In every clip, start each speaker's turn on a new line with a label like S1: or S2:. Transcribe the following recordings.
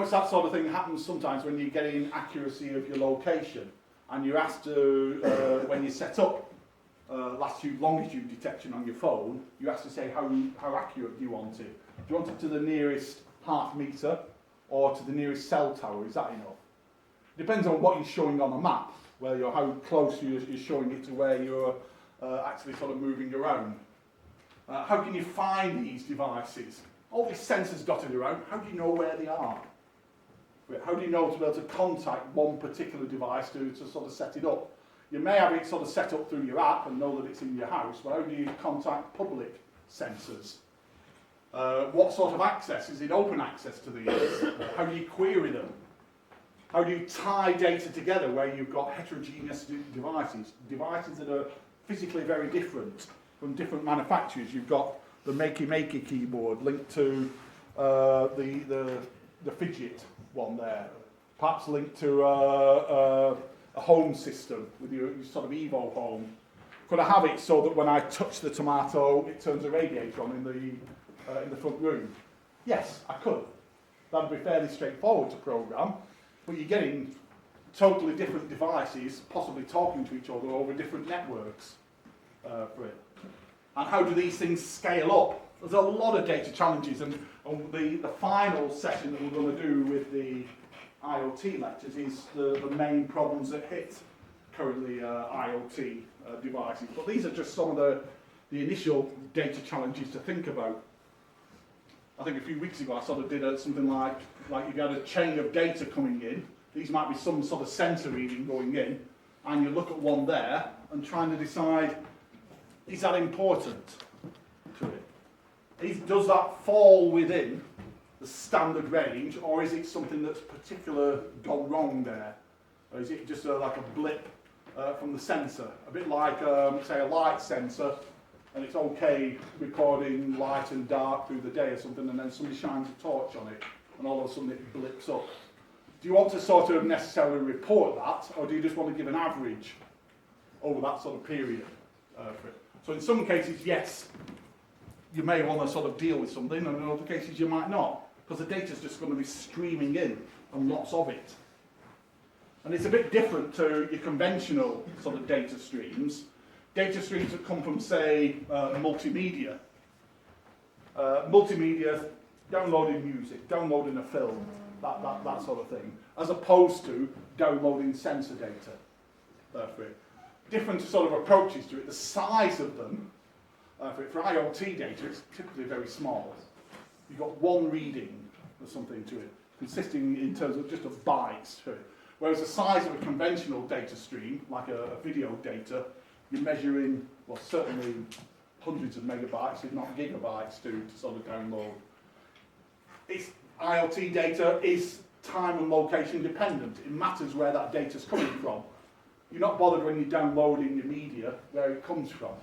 S1: It's that sort of thing happens sometimes when you're getting accuracy of your location, and you're asked to, when you set up latitude, longitude detection on your phone, you have to say how accurate do you want it. Do you want it to the nearest half metre or to the nearest cell tower? Is that enough? Depends on what you're showing on a map, where how close you're showing it to where you're actually sort of moving around. How can you find these devices? All these sensors dotted around, how do you know where they are? How do you know to be able to contact one particular device to sort of set it up? You may have it sort of set up through your app and know that it's in your house, but how do you contact public sensors? What sort of access? Is it open access to these? How do you query them? How do you tie data together where you've got heterogeneous devices? Devices that are physically very different from different manufacturers. You've got the makey keyboard linked to the fidget one there, perhaps linked to a home system with your sort of Evo home. Could I have it so that when I touch the tomato, it turns a radiator on in the front room? Yes, I could. That'd be fairly straightforward to program, but you're getting totally different devices, possibly talking to each other over different networks for it. And how do these things scale up? There's a lot of data challenges, and the final session that we're going to do with the IoT lectures is the main problems that hit currently IoT devices. But these are just some of the initial data challenges to think about. I think a few weeks ago I sort of did something like you had a chain of data coming in. These might be some sort of sensor reading going in, and you look at one there and trying to decide, is that important to it? Does that fall within the standard range, or is it something that's particularly gone wrong there? Or is it just like a blip from the sensor? A bit like, say, a light sensor, and it's okay recording light and dark through the day or something, and then somebody shines a torch on it, and all of a sudden it blips up. Do you want to sort of necessarily report that, or do you just want to give an average over that sort of period for it? So in some cases, yes, you may want to sort of deal with something, and in other cases you might not, because the data's just going to be streaming in, and lots of it. And it's a bit different to your conventional sort of data streams that come from, say, multimedia. Multimedia, downloading music, downloading a film, that sort of thing, as opposed to downloading sensor data for it. Different sort of approaches to it. The size of them, for IoT data, it's typically very small. You've got one reading or something to it, consisting in terms of just of bytes to it. Whereas the size of a conventional data stream, like a video data, you're measuring, well, certainly hundreds of megabytes, if not gigabytes, to sort of download. IoT data is time and location dependent. It matters where that data's coming from. You're not bothered when you're downloading your media where it comes from.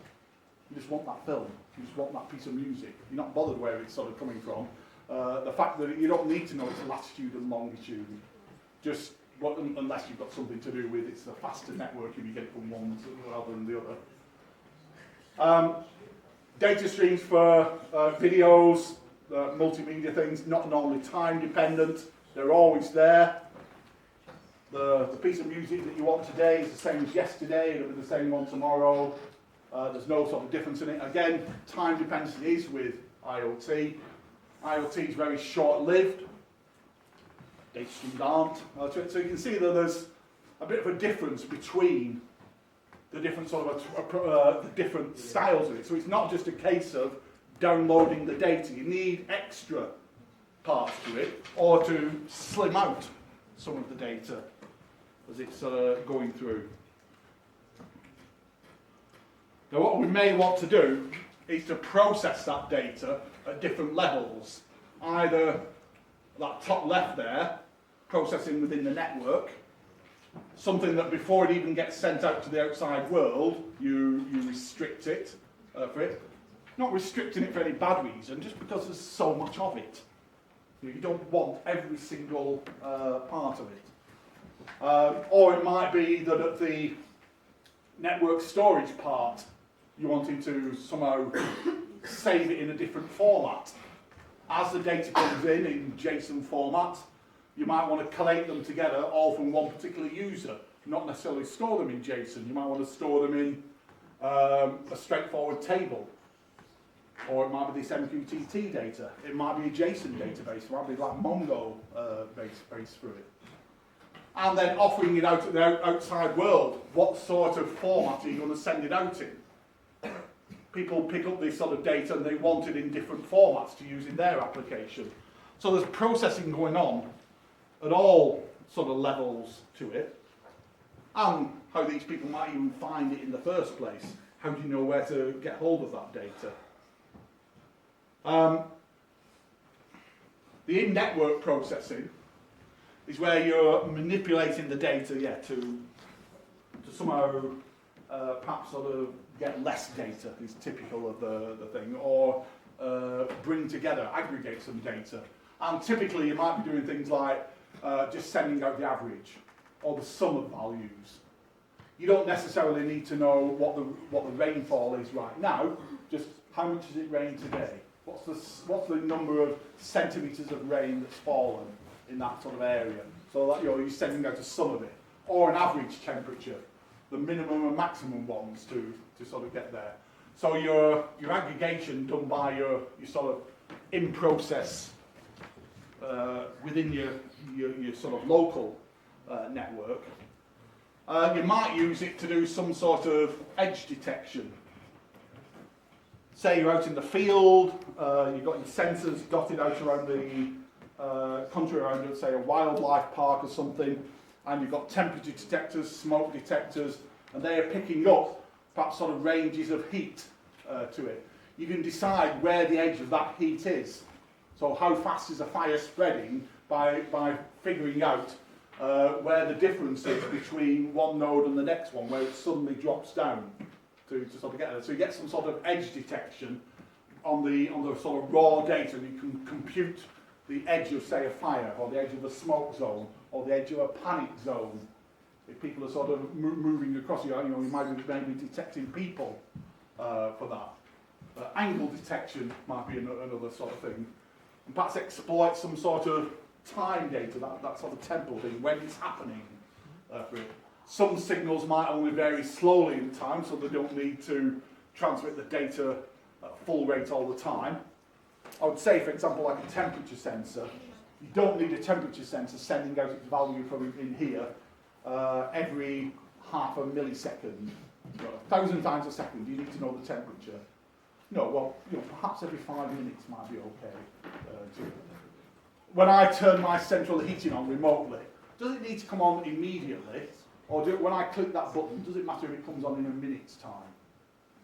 S1: You just want that film. You just want that piece of music. You're not bothered where it's sort of coming from. The fact that you don't need to know its latitude and longitude, just unless you've got something to do with it's a faster network if you get it from one rather than the other. Data streams for videos, multimedia things, not normally time dependent. They're always there. The piece of music that you want today is the same as yesterday, it'll be the same one tomorrow. There's no sort of difference in it. Again, time dependency is with IoT. IoT is very short-lived. Data streams aren't. So you can see that there's a bit of a difference between the different sort of the different styles of it. So it's not just a case of downloading the data. You need extra parts to it, or to slim out some of the data as it's going through. Now what we may want to do is to process that data at different levels. Either that top left there, processing within the network, something that before it even gets sent out to the outside world, you restrict it for it. Not restricting it for any bad reason, just because there's so much of it. You don't want every single part of it. Or it might be that at the network storage part, you're wanting to somehow save it in a different format. As the data comes in JSON format, You might want to collate them together all from one particular user, not necessarily store them in JSON. You might want to store them in a straightforward table, or it might be this MQTT data. It might be a JSON database. It might be like Mongo base for it. And then offering it out to the outside world. What sort of format are you going to send it out in? People pick up this sort of data and they want it in different formats to use in their application. So there's processing going on at all sort of levels to it, and how these people might even find it in the first place. How do you know where to get hold of that data? The in-network processing is where you're manipulating the data, to somehow perhaps sort of get less data, is typical of the thing, or bring together, aggregate some data. And typically you might be doing things like just sending out the average or the sum of values. You don't necessarily need to know what the rainfall is right now, just how much has it rained today? What's the number of centimetres of rain that's fallen in that sort of area? So that you're sending out a sum of it, or an average temperature, the minimum and maximum ones to sort of get there. So your aggregation done by your sort of in process within your sort of local network. You might use it to do some sort of edge detection. Say you're out in the field, you've got your sensors dotted out around the country around, say, a wildlife park or something, and you've got temperature detectors, smoke detectors, and they are picking up perhaps sort of ranges of heat to it. You can decide where the edge of that heat is. So how fast is a fire spreading by figuring out where the difference is between one node and the next one, where it suddenly drops down to sort of get there. So you get some sort of edge detection on the sort of raw data, and you can compute the edge of, say, a fire, or the edge of a smoke zone, or the edge of a panic zone. If people are sort of moving across, you might be maybe detecting people for that. Angle detection might be another sort of thing. And perhaps exploit some sort of time data, that sort of tempo thing, when it's happening for it. Some signals might only vary slowly in time, so they don't need to transmit the data at full rate all the time. I would say, for example, like a temperature sensor, you don't need a temperature sensor sending out its value from in here every half a millisecond, 1,000 times a second. You need to know the temperature. No, well, perhaps every 5 minutes might be okay. When I turn my central heating on remotely, does it need to come on immediately? Or when I click that button, does it matter if it comes on in a minute's time?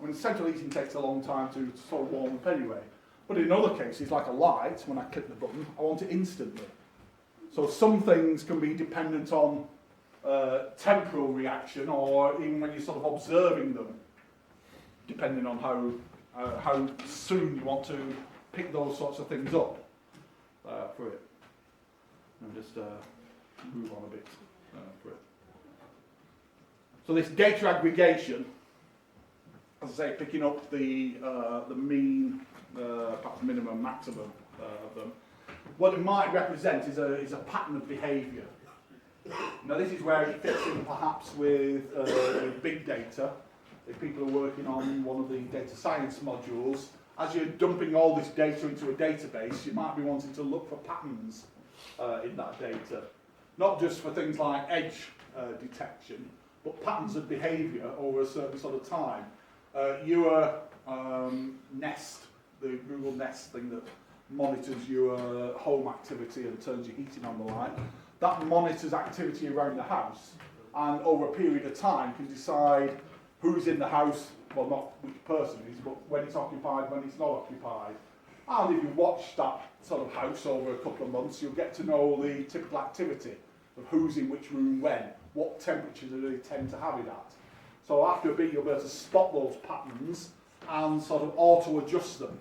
S1: I mean, central heating takes a long time to sort of warm up anyway. But in other cases, like a light, when I click the button, I want it instantly. So some things can be dependent on temporal reaction, or even when you're sort of observing them, depending on how soon you want to pick those sorts of things up for it. And just move on a bit for it. So this data aggregation, as I say, picking up the mean, perhaps minimum, maximum of them. What it might represent is a pattern of behaviour. Now this is where it fits in perhaps with big data. If people are working on one of the data science modules, as you're dumping all this data into a database, you might be wanting to look for patterns in that data. Not just for things like edge detection, but patterns of behaviour over a certain sort of time. Your Nest, the Google Nest thing that monitors your home activity and turns your heating on the light, that monitors activity around the house, and over a period of time can decide who's in the house, well, not which person is, but when it's occupied, when it's not occupied. And if you watch that sort of house over a couple of months, you'll get to know the typical activity of who's in which room when, what temperature do they tend to have it at. So after a bit, you'll be able to spot those patterns and sort of auto-adjust them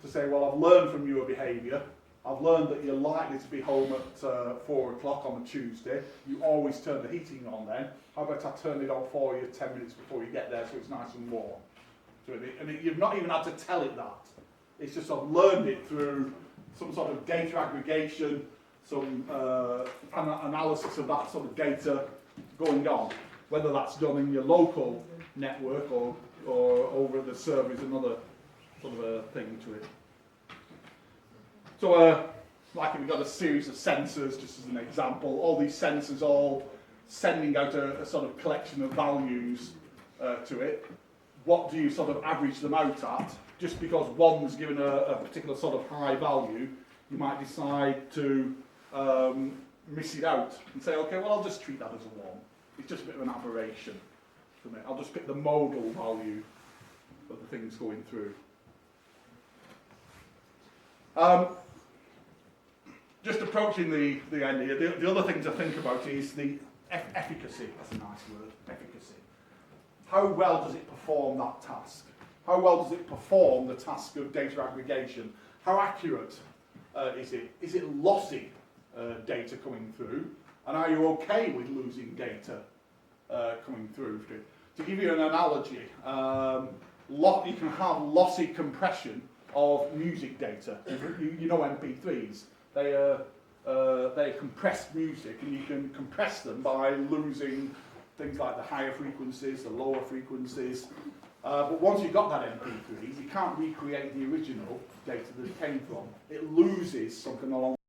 S1: to say, well, I've learned from your behaviour. I've learned that you're likely to be home at 4 o'clock on a Tuesday. You always turn the heating on then. How about I turn it on for you 10 minutes before you get there so it's nice and warm? You've not even had to tell it that. It's just sort of learned it through some sort of data aggregation, some analysis of that sort of data going on, whether that's done in your local network or over the server is another sort of a thing to it. So like we've got a series of sensors, just as an example, all these sensors all sending out a sort of collection of values to it. What do you sort of average them out at? Just because one's given a particular sort of high value, you might decide to miss it out and say, okay, well, I'll just treat that as a 1. It's just a bit of an aberration for me. I'll just pick the modal value of the things going through. Just approaching the end here, the other thing to think about is the efficacy. That's a nice word, efficacy. How well does it perform that task? How well does it perform the task of data aggregation? How accurate is it? Is it lossy data coming through? And are you okay with losing data coming through? To give you an analogy, you can have lossy compression of music data. You know MP3s. They compress music, and you can compress them by losing things like the higher frequencies, the lower frequencies. But once you've got that MP3, you can't recreate the original data that it came from. It loses something along